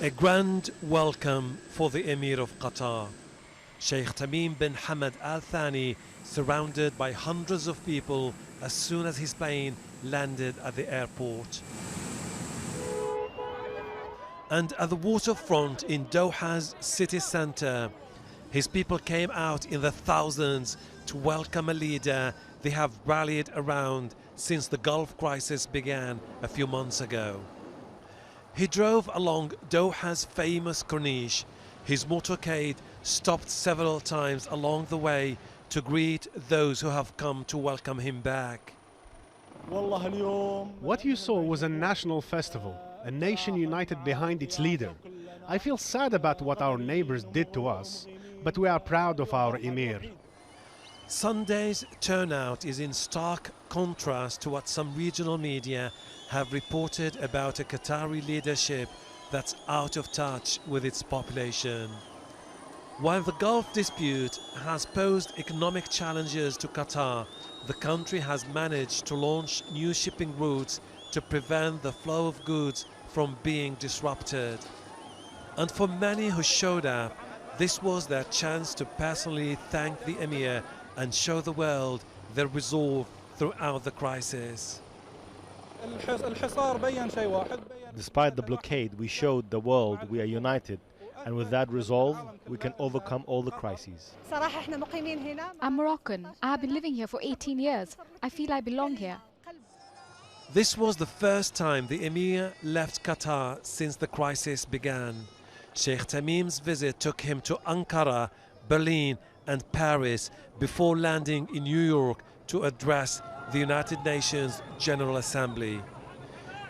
A grand welcome for the Emir of Qatar. Sheikh Tamim bin Hamad Al Thani, surrounded by hundreds of people as soon as his plane landed at the airport. And at the waterfront in Doha's city centre, his people came out in the thousands to welcome a leader they have rallied around since the Gulf crisis began a few months ago. He drove along Doha's famous corniche. His motorcade stopped several times along the way to greet those who have come to welcome him back. What you saw was a national festival, a nation united behind its leader. I feel sad about what our neighbors did to us, but we are proud of our Emir. Sunday's turnout is in stark contrast to what some regional media have reported about a Qatari leadership that's out of touch with its population. While the Gulf dispute has posed economic challenges to Qatar, the country has managed to launch new shipping routes to prevent the flow of goods from being disrupted. And for many who showed up, this was their chance to personally thank the Emir and show the world their resolve throughout the crisis. Despite the blockade, we showed the world we are united, and with that resolve, we can overcome all the crises. I'm Moroccan. I have been living here for 18 years. I feel I belong here. This was the first time the Emir left Qatar since the crisis began. Sheikh Tamim's visit took him to Ankara, Berlin and Paris before landing in New York to address the United Nations General Assembly.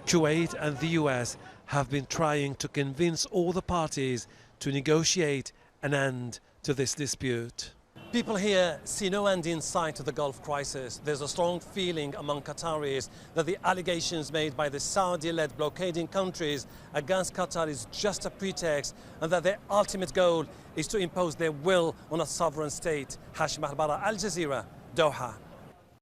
Kuwait and the US have been trying to convince all the parties to negotiate an end to this dispute. People here see no end in sight to the Gulf crisis. There's a strong feeling among Qataris that the allegations made by the Saudi-led blockading countries against Qatar is just a pretext, and that their ultimate goal is to impose their will on a sovereign state. Hashim Al-Bara, Al Jazeera, Doha.